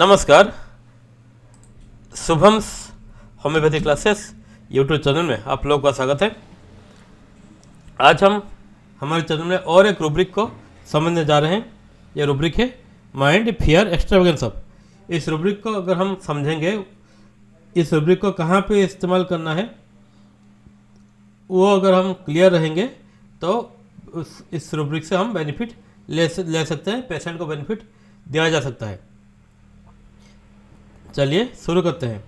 नमस्कार, Shubham's homeopathy classes YouTube channel में आप लोगों का स्वागत है। आज हम हमारे चैनल में और एक रूब्रिक को समझने जा रहे हैं। ये रूब्रिक है माइंड फियर एक्स्ट्रावेगेंस ऑफ। इस रूब्रिक को अगर हम समझेंगे, इस रूब्रिक को कहाँ पे इस्तेमाल करना है वो अगर हम क्लियर रहेंगे तो इस रूब्रिक से हम बेनिफिट ले सकते हैं, पेशेंट को बेनिफिट दिया जा सकता है। चलिए शुरू करते हैं।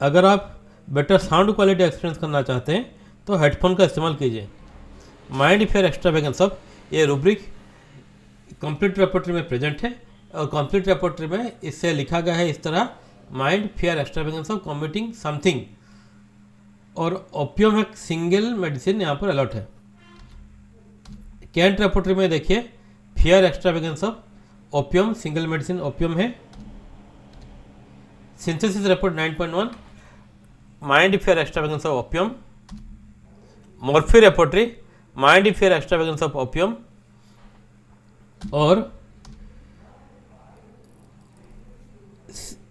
अगर आप बेटर साउंड क्वालिटी एक्सपीरियंस करना चाहते हैं तो हेडफोन का इस्तेमाल कीजिए। माइंड फियर एक्स्ट्रावेगेंस ऑफ ये रूब्रिक कंप्लीट रेपोर्टरी में प्रेजेंट है और कंप्लीट रेपोर्टरी में इससे लिखा गया है इस तरह, mind fear extravagance of committing something, और ओपियम एक सिंगल मेडिसिन यहाँ पर अलॉट है। कैंट रेपोर्टरी में देखिए fear extravagance of opium single medicine opium है। Synthesis report 9.1 mind fear extravagance of opium. Murphy repertory mind fear extravagance of opium. और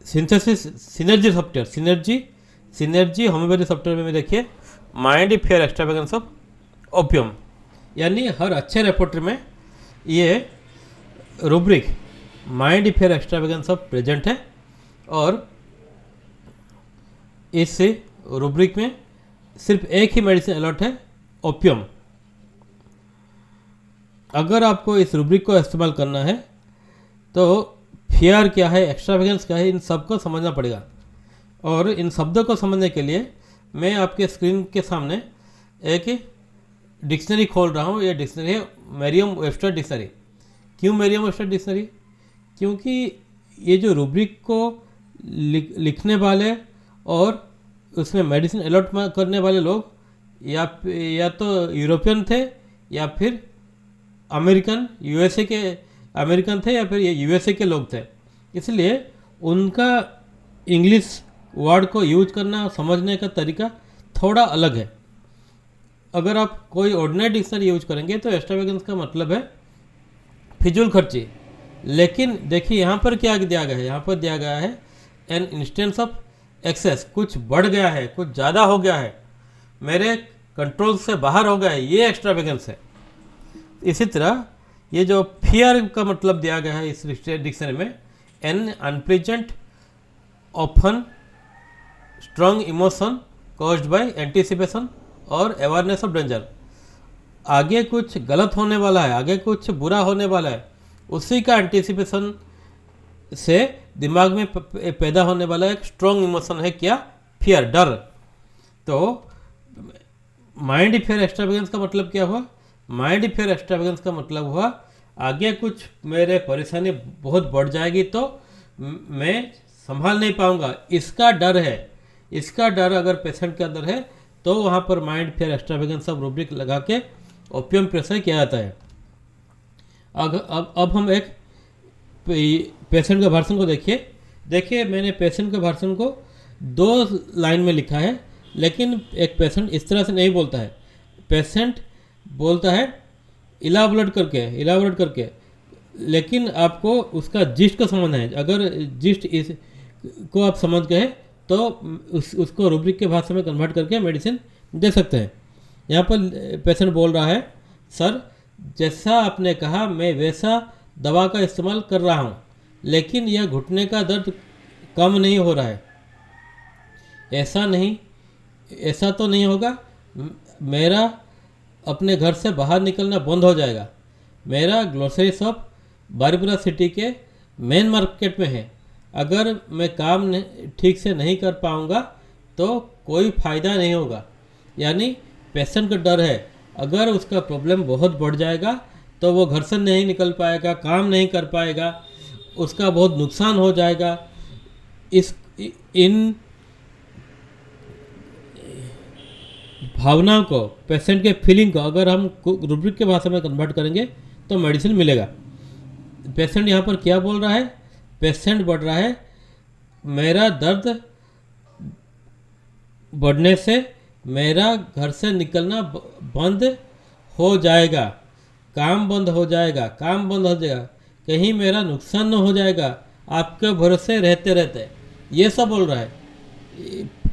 synthesis synergy software synergy homeopathy software में देखिए mind fear extravagance of opium. यानी हर अच्छे repertory में ये rubric mind fear extravagance of present है और इस रूब्रिक में सिर्फ एक ही मेडिसिन अलॉट है, ओपियम। अगर आपको इस रूब्रिक को इस्तेमाल करना है तो फियर क्या है, एक्स्ट्रावेगेंस क्या है, इन सब को समझना पड़ेगा। और इन शब्दों को समझने के लिए मैं आपके स्क्रीन के सामने एक डिक्शनरी खोल रहा हूँ। ये डिक्शनरी है मरियम वेबस्टर डिक्शनरी। क्यों मरियम वेबस्टर डिक्शनरी? क्योंकि ये जो रूब्रिक को लिखने वाले और उसमें मेडिसिन अलॉट करने वाले लोग या तो यूरोपियन थे या फिर अमेरिकन थे या फिर यूएसए के लोग थे। इसलिए उनका इंग्लिश वर्ड को यूज करना, समझने का तरीका थोड़ा अलग है। अगर आप कोई ऑर्डिनरी डिक्शनरी यूज करेंगे तो एक्स्ट्रावेगेंस का मतलब है फिजूल खर्ची। लेकिन देखिए यहाँ पर क्या दिया गया है, यहाँ पर दिया गया है एन इंस्टेंस ऑफ एक्सेस, कुछ बढ़ गया है, कुछ ज़्यादा हो गया है, मेरे कंट्रोल से बाहर हो गया है, ये एक्स्ट्रावेगेंस है। इसी तरह ये जो फियर का मतलब दिया गया है इस डिक्शनरी में, an unpleasant often strong emotion caused by anticipation और अवेयरनेस ऑफ डेंजर। आगे कुछ गलत होने वाला है, आगे कुछ बुरा होने वाला है, उसी का एंटीसिपेशन से दिमाग में पैदा होने वाला एक स्ट्रॉन्ग इमोशन है क्या? फियर, डर। तो माइंड फियर एक्स्ट्रावेगेंस का मतलब क्या हुआ? माइंड फियर एक्स्ट्रावेगेंस का मतलब हुआ आगे कुछ मेरे परेशानी बहुत बढ़ जाएगी तो मैं संभाल नहीं पाऊंगा, इसका डर है। इसका डर अगर पेशेंट के अंदर है तो वहाँ पर mind fear extravagance of rubric लगा के ओपियम प्रेशर किया जाता है। अब हम एक पेशेंट के वर्सन को देखिए मैंने पेशेंट के वर्सन को 2 लाइन में लिखा है, लेकिन एक पेशेंट इस तरह से नहीं बोलता है। पेशेंट बोलता है इलाबोरेट करके, लेकिन आपको उसका जिस्ट को समझना है। अगर जिस्ट इस को आप समझ गए तो उसको रूब्रिक के भाषा में कन्वर्ट करके मेडिसिन दे सकते हैं। यहाँ पर पेशेंट बोल रहा है, सर जैसा आपने कहा मैं वैसा दवा का इस्तेमाल कर रहा हूँ, लेकिन यह घुटने का दर्द कम नहीं हो रहा है। ऐसा तो नहीं होगा, मेरा अपने घर से बाहर निकलना बंद हो जाएगा। मेरा ग्रोसरी शॉप बारीपुरा सिटी के मेन मार्केट में है। अगर मैं काम ठीक से नहीं कर पाऊँगा तो कोई फ़ायदा नहीं होगा। यानी पेशेंट का डर है, अगर उसका प्रॉब्लम बहुत बढ़ जाएगा तो वो घर से नहीं निकल पाएगा, काम नहीं कर पाएगा, उसका बहुत नुकसान हो जाएगा। इन भावनाओं को, पेशेंट के फीलिंग को अगर हम रूब्रिक के भाषा में कन्वर्ट करेंगे तो मेडिसिन मिलेगा। पेशेंट यहाँ पर क्या बोल रहा है? पेशेंट बोल रहा है मेरा दर्द बढ़ने से मेरा घर से निकलना बंद हो जाएगा, काम बंद हो जाएगा, कहीं मेरा नुकसान न हो जाएगा, आपके भरोसे रहते रहते, ये सब बोल रहा है।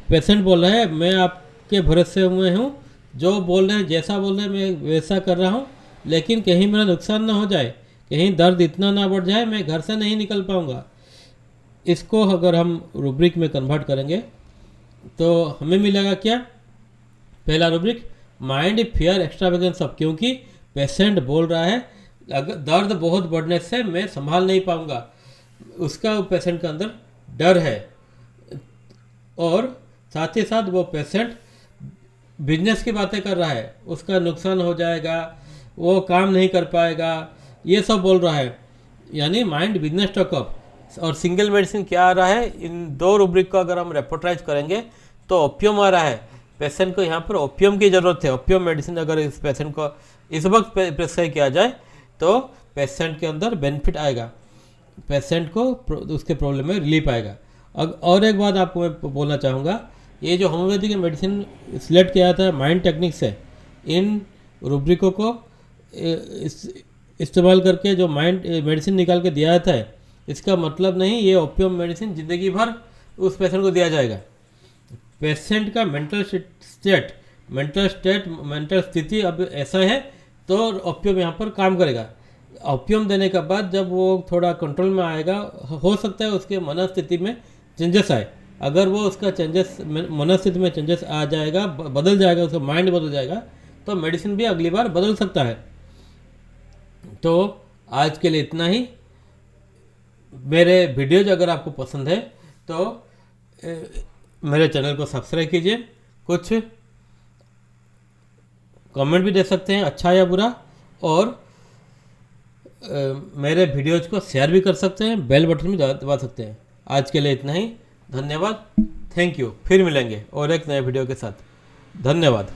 पेशेंट बोल रहा है मैं आपके भरोसे हुए हूँ, जो बोल रहे हैं जैसा बोल रहे हैं मैं वैसा कर रहा हूँ, लेकिन कहीं मेरा नुकसान ना हो जाए, कहीं दर्द इतना ना बढ़ जाए मैं घर से नहीं निकल पाऊँगा। इसको अगर हम रूब्रिक में कन्वर्ट करेंगे तो हमें मिलेगा क्या? पहला rubric, mind fear extravagance of, क्योंकि पेशेंट बोल रहा है अगर दर्द बहुत बढ़ने से मैं संभाल नहीं पाऊँगा, उसका पेशेंट के अंदर डर है। और साथ ही साथ वो पेशेंट बिजनेस की बातें कर रहा है, उसका नुकसान हो जाएगा, वो काम नहीं कर पाएगा, ये सब बोल रहा है। यानी माइंड बिजनेस टॉक अप। और सिंगल मेडिसिन क्या आ रहा है, इन दो रूब्रिक को अगर हम रेपोर्टाइज करेंगे तो ओपियम आ रहा है। पेशेंट को यहाँ पर ओपियम की ज़रूरत है। ओपियम मेडिसिन अगर इस पेशेंट को इस वक्त प्रेस्क्राइब किया जाए तो पेशेंट के अंदर बेनिफिट आएगा, पेशेंट को उसके प्रॉब्लम में रिलीफ आएगा। और एक बात आपको मैं बोलना चाहूँगा, ये जो होम्योपैथिक मेडिसिन सिलेक्ट किया था माइंड टेक्निक से, इन रूब्रिकों को इस्तेमाल करके जो माइंड मेडिसिन निकाल के दिया था, इसका मतलब नहीं ये ओपियम मेडिसिन ज़िंदगी भर उस पेशेंट को दिया जाएगा। पेशेंट का मेंटल स्थिति अब ऐसा है तो ओपियम यहाँ पर काम करेगा। ओपियम देने के बाद जब वो थोड़ा कंट्रोल में आएगा, हो सकता है उसके मनस्थिति में चेंजेस आए। अगर वो उसका चेंजेस मनस्थिति में चेंजेस आ जाएगा, बदल जाएगा, उसका माइंड बदल जाएगा, तो मेडिसिन भी अगली बार बदल सकता है। तो आज के लिए इतना ही। मेरे वीडियोज अगर आपको पसंद है तो मेरे चैनल को सब्सक्राइब कीजिए, कुछ कमेंट भी दे सकते हैं अच्छा या बुरा, और मेरे वीडियोज को शेयर भी कर सकते हैं, बेल बटन भी दबा सकते हैं। आज के लिए इतना ही, धन्यवाद, थैंक यू। फिर मिलेंगे और एक नए वीडियो के साथ। धन्यवाद।